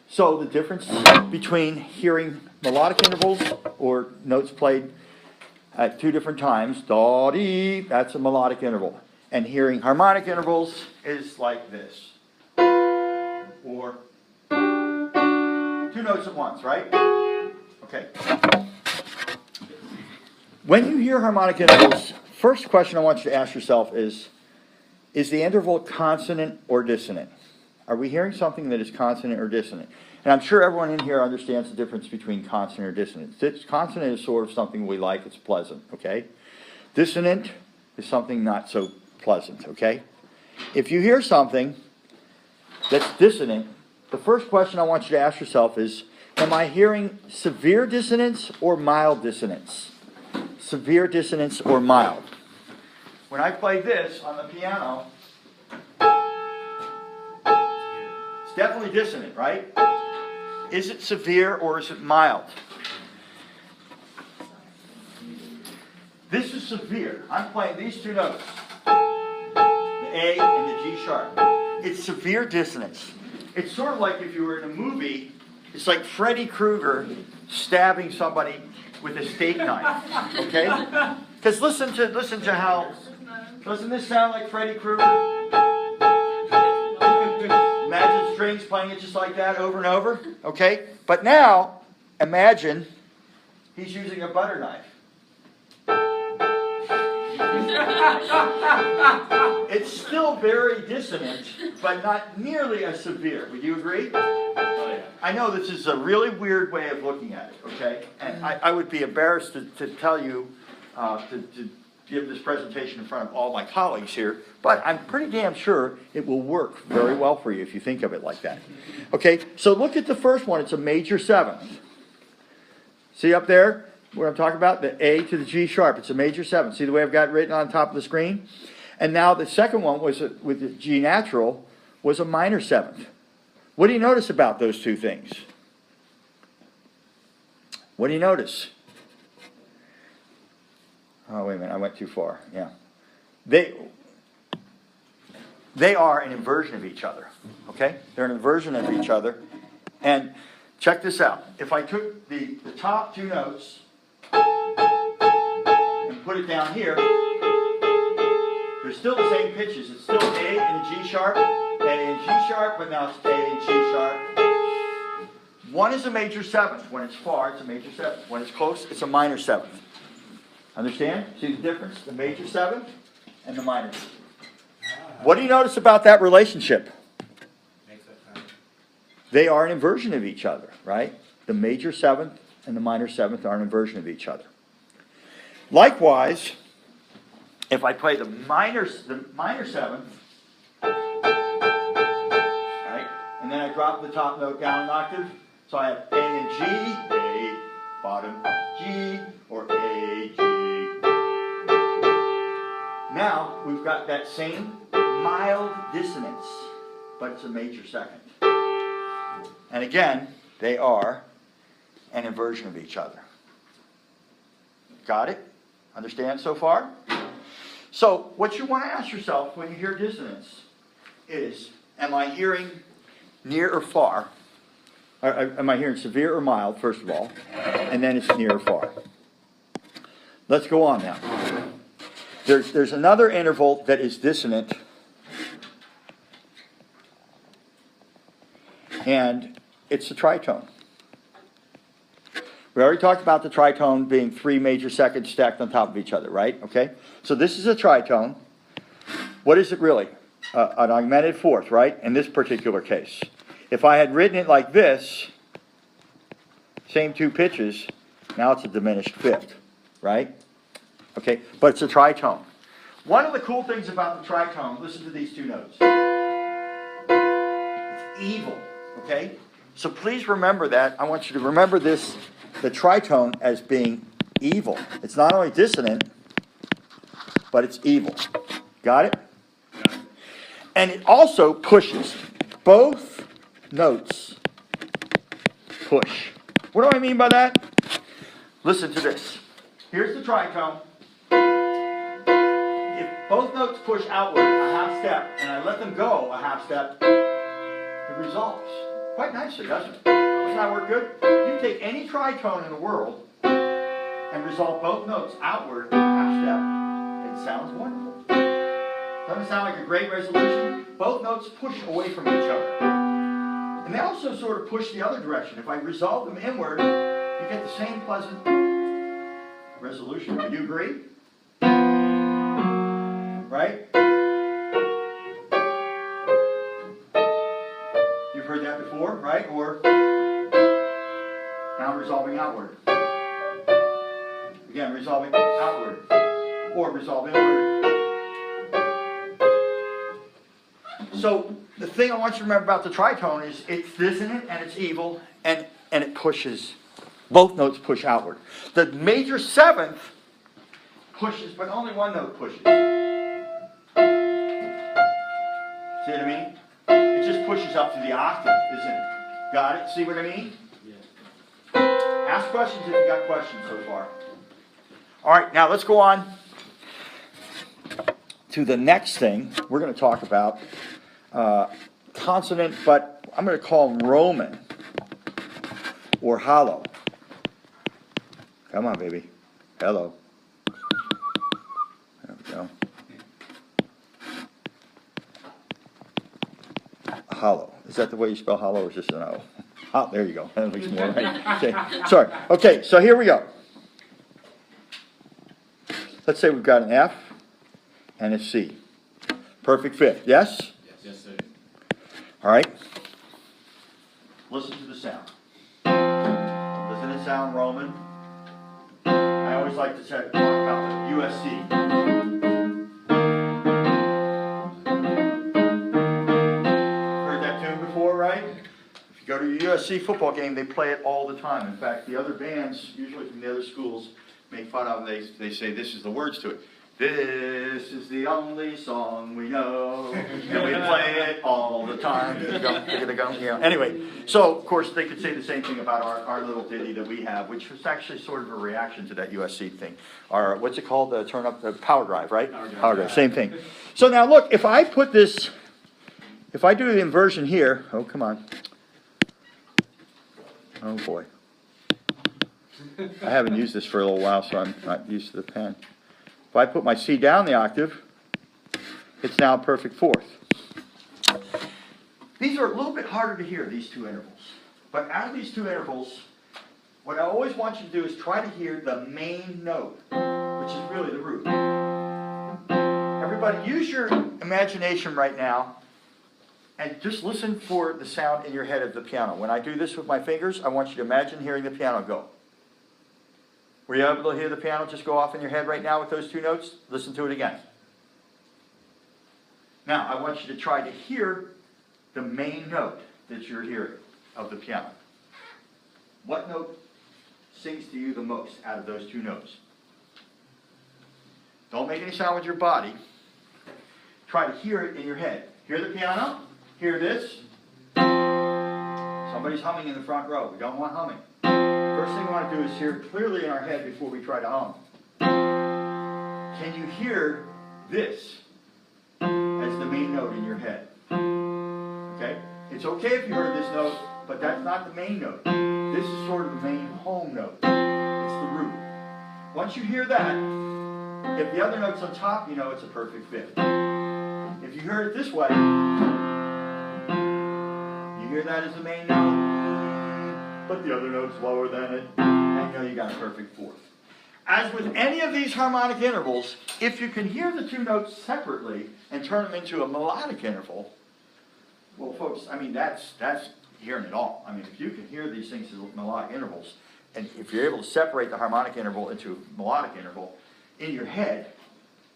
So the difference between hearing melodic intervals or notes played at two different times, da dee, that's a melodic interval. And hearing harmonic intervals is like this. Or two notes at once, right? Okay. When you hear harmonic intervals, first question I want you to ask yourself is the interval consonant or dissonant? Are we hearing something that is consonant or dissonant? And I'm sure everyone in here understands the difference between consonant or dissonant. Consonant is sort of something we like, it's pleasant, okay? Dissonant is something not so pleasant, okay? If you hear something that's dissonant, the first question I want you to ask yourself is, am I hearing severe dissonance or mild dissonance? Severe dissonance or mild. When I play this on the piano, it's definitely dissonant, right? Is it severe or is it mild? This is severe. I'm playing these two notes, the A and the G sharp. It's severe dissonance. It's sort of like if you were in a movie, it's like Freddy Krueger stabbing somebody with a steak knife, okay? Because listen to how, doesn't this sound like Freddy Krueger? Imagine strings playing it just like that over and over, okay? But now, imagine he's using a butter knife. It's still very dissonant, but not nearly as severe. Would you agree? Oh, yeah. I know this is a really weird way of looking at it, okay? And I would be embarrassed to tell you, to give this presentation in front of all my colleagues here, but I'm pretty damn sure it will work very well for you if you think of it like that. Okay, so look at the first one. It's a major seventh. See up there what I'm talking about? The A to the G sharp. It's a major seventh. See the way I've got it written on top of the screen? And now the second one was with the G natural was a minor seventh. What do you notice about those two things? What do you notice? Oh, wait a minute, I went too far. Yeah. They are an inversion of each other. Okay? They're an inversion of each other. And check this out. If I took the top two notes and put it down here, they're still the same pitches. It's still A and G sharp, A and G sharp, but now it's A and G sharp. One is a major seventh. When it's far, it's a major seventh. When it's close, it's a minor seventh. Understand? See the difference? The major seventh and the minor seventh. What do you notice about that relationship? They are an inversion of each other, right? The major seventh and the minor seventh are an inversion of each other. Likewise, if I play the minor seventh, right, and then I drop the top note down an octave, so I have A and G, A, bottom, G, or A, G. Now, we've got that same mild dissonance, but it's a major second. And again, they are an inversion of each other. Got it? Understand so far? So, what you want to ask yourself when you hear dissonance is, am I hearing near or far? Am I hearing severe or mild, first of all? And then it's near or far. Let's go on now. There's another interval that is dissonant. And it's the tritone. We already talked about the tritone being three major seconds stacked on top of each other, right? Okay? So this is a tritone. What is it really? An augmented fourth, right? In this particular case. If I had written it like this, same two pitches, now it's a diminished fifth, right? Okay? But it's a tritone. One of the cool things about the tritone, listen to these two notes. It's evil, okay? So please remember that. I want you to remember this, the tritone, as being evil. It's not only dissonant, but it's evil. Got it? And it also pushes. Both notes push. What do I mean by that? Listen to this. Here's the tritone. If both notes push outward a half step, and I let them go a half step, it resolves. quite nicely, doesn't it? Doesn't that work good? You take any tritone in the world and resolve both notes outward half step, it sounds wonderful. Doesn't it sound like a great resolution? Both notes push away from each other. And they also sort of push the other direction. If I resolve them inward, you get the same pleasant resolution. Would you agree? Right? You've heard that before, right? Or now resolving outward. Again, resolving outward. Or resolve inward. So the thing I want you to remember about the tritone is it's dissonant and it's evil and it pushes. Both notes push outward. The major seventh pushes, but only one note pushes. See what I mean? It just pushes up to the octave, isn't it? Got it? See what I mean? Yeah. Ask questions if you got questions so far. All right, now let's go on to the next thing. We're going to talk about consonant, but I'm going to call them Roman or hollow. Come on, baby. Hello. There we go. Hollow. Is that the way you spell hollow or just an O? Oh, there you go. That makes more right. Okay. Sorry. Okay, so here we go. Let's say we've got an F and a C. Perfect fifth. Yes? Yes, sir. All right. Listen to the sound. Doesn't it sound Roman? I always like to talk about the USC. Heard that tune before, right? If you go to a USC football game, they play it all the time. In fact, the other bands, usually from the other schools, make fun of them. They say this is the words to it. This is the only song we know, and we play it all the time. Yeah. Anyway, so of course they could say the same thing about our little ditty that we have, which was actually sort of a reaction to that USC thing. Our, what's it called? The turn up the power drive, right? Power drive, same thing. So now look, if I put this, if I do the inversion here, oh come on, oh boy, I haven't used this for a little while, so I'm not used to the pen. If I put my C down the octave, it's now a perfect fourth. These are a little bit harder to hear, these two intervals. But out of these two intervals, what I always want you to do is try to hear the main note, which is really the root. Everybody, use your imagination right now and just listen for the sound in your head of the piano. When I do this with my fingers, I want you to imagine hearing the piano go. Were you able to hear the piano just go off in your head right now with those two notes? Listen to it again. Now, I want you to try to hear the main note that you're hearing of the piano. What note sings to you the most out of those two notes? Don't make any sound with your body. Try to hear it in your head. Hear the piano? Hear this? Somebody's humming in the front row. We don't want humming. First thing we want to do is hear it clearly in our head before we try to hum. Can you hear this as the main note in your head? Okay? It's okay if you heard this note, but that's not the main note. This is sort of the main home note. It's the root. Once you hear that, if the other note's on top, you know it's a perfect fifth. If you hear it this way, you hear that as the main note, but the other note's lower than it, and you know you got a perfect fourth. As with any of these harmonic intervals, if you can hear the two notes separately and turn them into a melodic interval, well, folks, I mean, that's hearing it all. I mean, if you can hear these things as melodic intervals, and if you're able to separate the harmonic interval into a melodic interval in your head,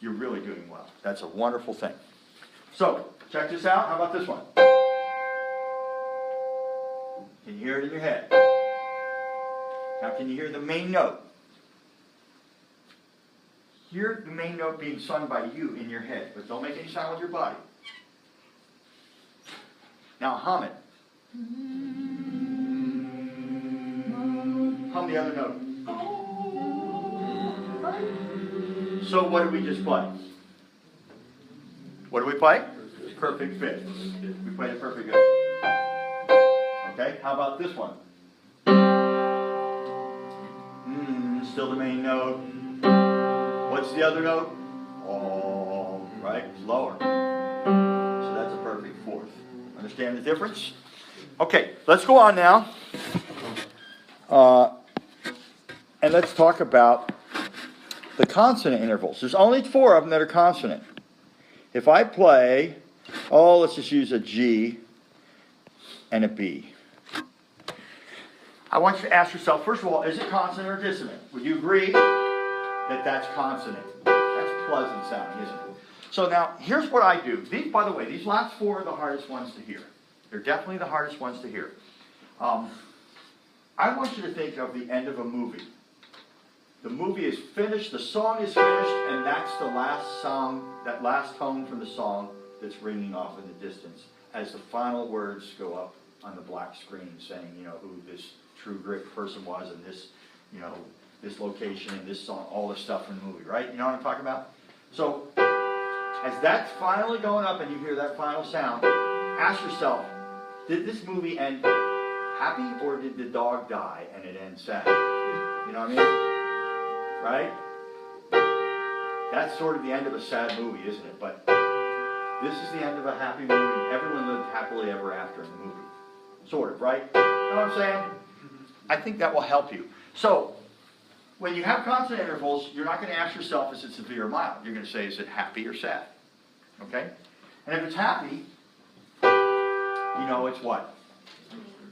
you're really doing well. That's a wonderful thing. So, check this out. How about this one? Can you hear it in your head? Now, can you hear the main note? Hear the main note being sung by you in your head, but don't make any sound with your body. Now, hum it. Hum the other note. So, what did we just play? What did we play? Perfect fifth. We played a perfect fifth. how about this one? Still the main note. What's the other note? Oh, right? It's lower. So that's a perfect fourth. Understand the difference? Okay, let's go on now. And let's talk about the consonant intervals. There's only 4 of them that are consonant. If I play, let's just use a G and a B. I want you to ask yourself, first of all, is it consonant or dissonant? Would you agree that that's consonant? That's pleasant sounding, isn't it? So now, here's what I do. These, by the way, these last 4 are the hardest ones to hear. They're definitely the hardest ones to hear. I want you to think of the end of a movie. The movie is finished, the song is finished, and that's the last song, that last tone from the song that's ringing off in the distance as the final words go up on the black screen saying, who this true grit person was and this, this location and this song, all the stuff in the movie, right? You know what I'm talking about? So, as that's finally going up and you hear that final sound, ask yourself, did this movie end happy or did the dog die and it ends sad? You know what I mean? Right? That's sort of the end of a sad movie, isn't it? But this is the end of a happy movie. Everyone lived happily ever after in the movie. Sort of, right? You know what I'm saying? I think that will help you. So, when you have consonant intervals, you're not going to ask yourself, is it severe or mild? You're going to say, is it happy or sad? Okay? And if it's happy, it's what?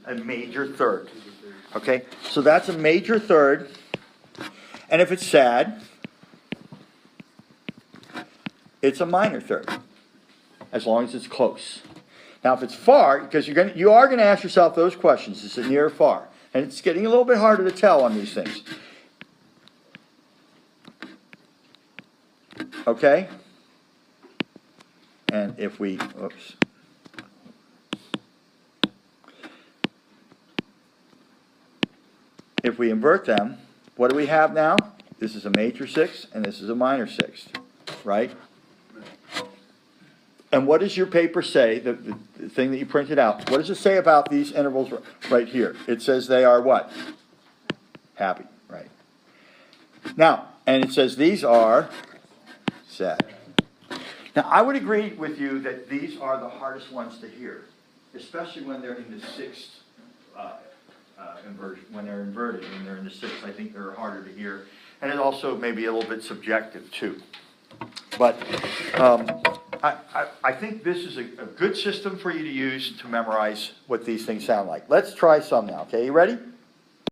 A major third. Okay? So that's a major third. And if it's sad, it's a minor third, as long as it's close. Now, if it's far, because you are going to ask yourself those questions: is it near or far? And it's getting a little bit harder to tell on these things. Okay? And if we, if we invert them, what do we have now? This is a major sixth, and this is a minor sixth, right? And what does your paper say, the thing that you printed out, what does it say about these intervals right here? It says they are what? Happy, right? Now, and it says these are sad. Now, I would agree with you that these are the hardest ones to hear, especially when they're in the sixth inversion. When they're inverted, when they're in the sixth, I think they're harder to hear. And it also may be a little bit subjective, too. But I think this is a good system for you to use to memorize what these things sound like. Let's try some now, okay? You ready?